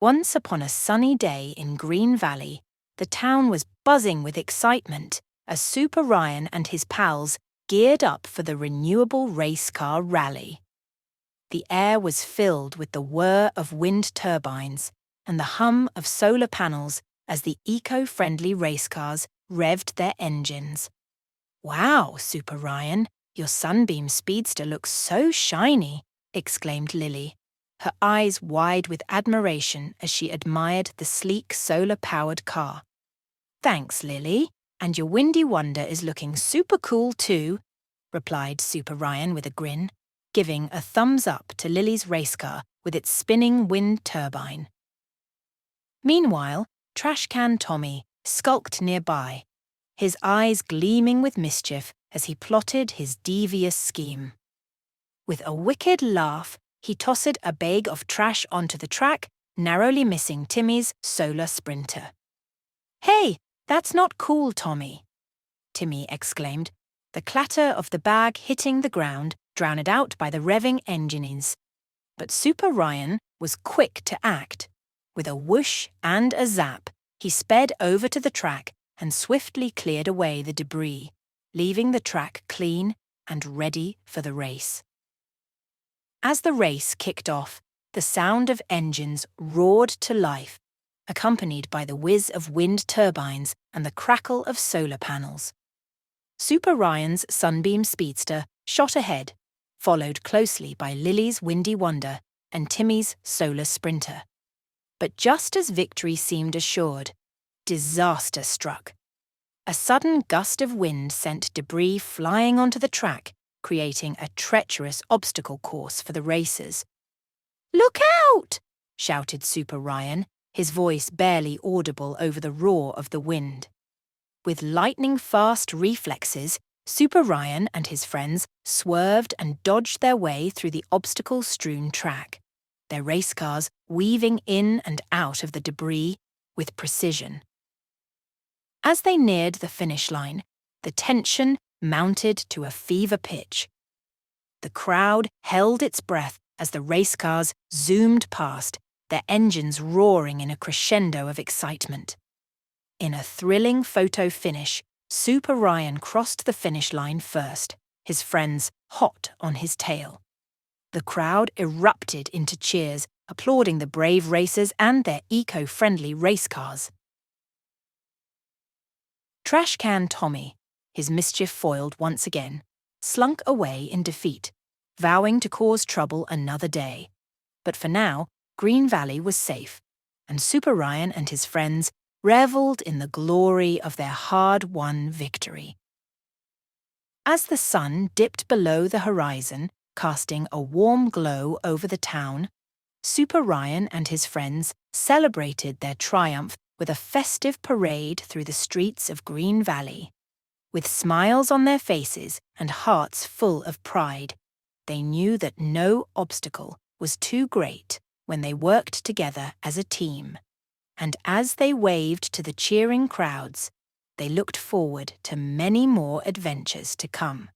Once upon a sunny day in Green Valley, the town was buzzing with excitement as Super Ryan and his pals geared up for the Renewable Racecar Rally. The air was filled with the whir of wind turbines and the hum of solar panels as the eco-friendly race cars revved their engines. "Wow, Super Ryan, your Sunbeam Speedster looks so shiny," exclaimed Lily, her eyes wide with admiration as she admired the sleek solar-powered car. "Thanks, Lily, and your Windy Wonder is looking super cool too," replied Super Ryan with a grin, giving a thumbs up to Lily's race car with its spinning wind turbine. Meanwhile, Trash Can Tommy skulked nearby, his eyes gleaming with mischief as he plotted his devious scheme. With a wicked laugh, he tossed a bag of trash onto the track, narrowly missing Timmy's solar sprinter. "Hey, that's not cool, Tommy," Timmy exclaimed, the clatter of the bag hitting the ground drowned out by the revving engines. But Super Ryan was quick to act. With a whoosh and a zap, he sped over to the track and swiftly cleared away the debris, leaving the track clean and ready for the race. As the race kicked off, the sound of engines roared to life, accompanied by the whiz of wind turbines and the crackle of solar panels. Super Ryan's Sunbeam Speedster shot ahead, followed closely by Lily's Windy Wonder and Timmy's Solar Sprinter. But just as victory seemed assured, disaster struck. A sudden gust of wind sent debris flying onto the track, creating a treacherous obstacle course for the racers. "Look out!" shouted Super Ryan, his voice barely audible over the roar of the wind. With lightning-fast reflexes, Super Ryan and his friends swerved and dodged their way through the obstacle-strewn track, their race cars weaving in and out of the debris with precision. As they neared the finish line, the tension mounted to a fever pitch. The crowd held its breath as the race cars zoomed past, their engines roaring in a crescendo of excitement. In a thrilling photo finish, Super Ryan crossed the finish line first, his friends hot on his tail. The crowd erupted into cheers, applauding the brave racers and their eco-friendly race cars. Trash Can Tommy, his mischief foiled once again, slunk away in defeat, vowing to cause trouble another day. But for now, Green Valley was safe, and Super Ryan and his friends revelled in the glory of their hard-won victory. As the sun dipped below the horizon, casting a warm glow over the town, Super Ryan and his friends celebrated their triumph with a festive parade through the streets of Green Valley. With smiles on their faces and hearts full of pride, they knew that no obstacle was too great when they worked together as a team. And as they waved to the cheering crowds, they looked forward to many more adventures to come.